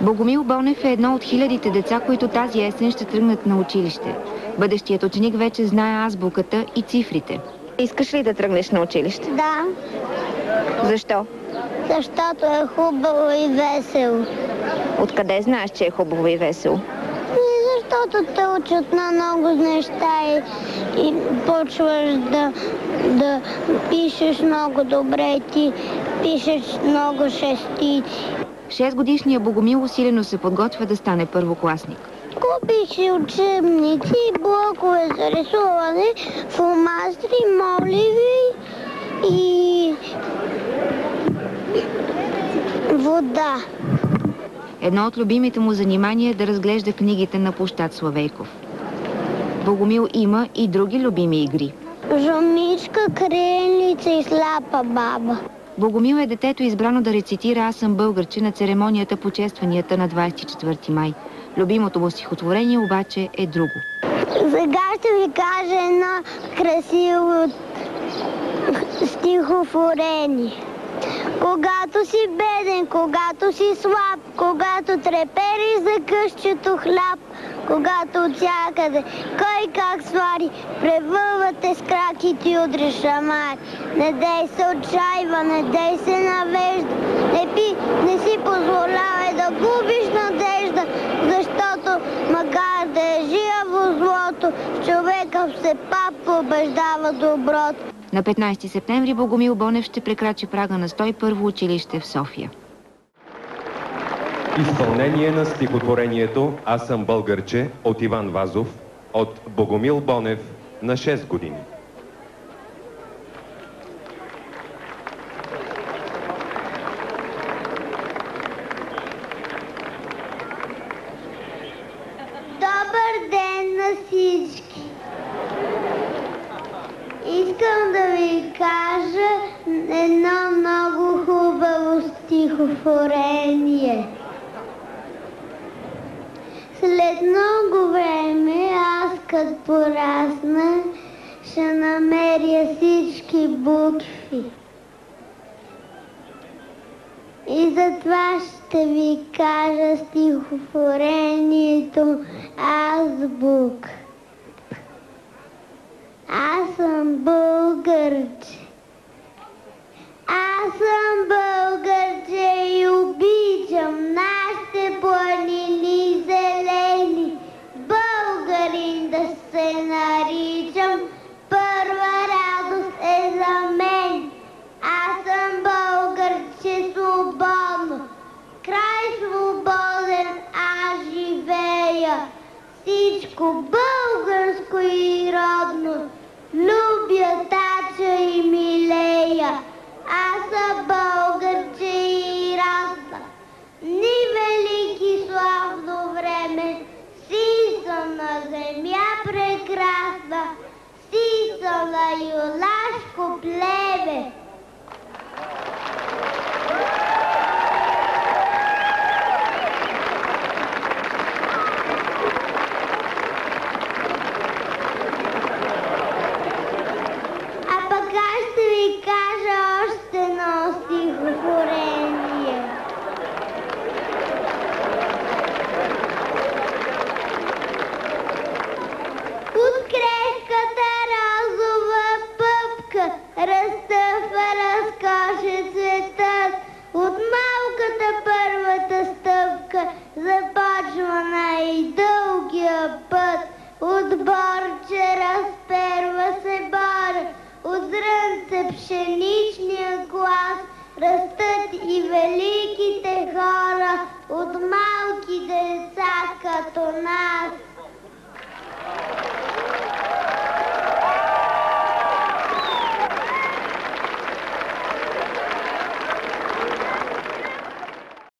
Богомил Бонев е едно от хилядите деца, които тази есен ще тръгнат на училище. Бъдещият ученик вече знае азбуката и цифрите. Искаш ли да тръгнеш на училище? Да. Защо? Защото е хубаво и весело. Откъде знаеш, че е хубаво и весело? Защото те учат на много неща и почваш да пишеш много добре и ти пишеш много шестици. 6-годишният Богомил усилено се подготвя да стане първокласник. Купих си учебници, блокове за рисуване, фломастри, моливи и вода. Едно от любимите му занимания е да разглежда книгите на площад Славейков. Богомил има и други любими игри. Жумичка, криеница и сляпа баба. Богомил е детето избрано да рецитира "Аз съм българче" на церемонията по честванията на 24 май. Любимото му стихотворение обаче е друго. Сега ще ви кажа едно красиво стихотворение. Когато си беден, когато си слаб, когато трепериш за къщето хляб, когато от всякъде кой как свари, превъвате с крак и ти удриш шамар. Не дей се отчаива, не дей се навежда, не си позволявай да губиш надежда, защото макар да е живо злото, в човека все пак побеждава доброто. На 15 септември Богомил Бонев ще прекрачи прага на 101-во училище в София. Изпълнение на стихотворението "Аз съм българче" от Иван Вазов от Богомил Бонев на 6 години. Добър ден на всички! Искам да ви кажа едно много хубаво стихотворение. След много време аз като порасна ще намеря всички букви. И затова ще ви кажа стихотворението "Азбука". Аз съм българче. Аз съм българче и обичам нашите планини зелени. Българин да се наричам, първа радост е за мен. Аз съм българче свободно, край свободен аз живея. Всичко българско и родно, любя, тача и милея. Аз съм българче и расна, ни велики славно време. Си съм на земя прекрасна, си съм на юнашко племе. Разтъфа, разкоше цветът, от малката първата стъпка започва най-дългия път. От борче разперва се бора, от зрънце пшеничния глас, растат и великите хора, от малки деца като нас.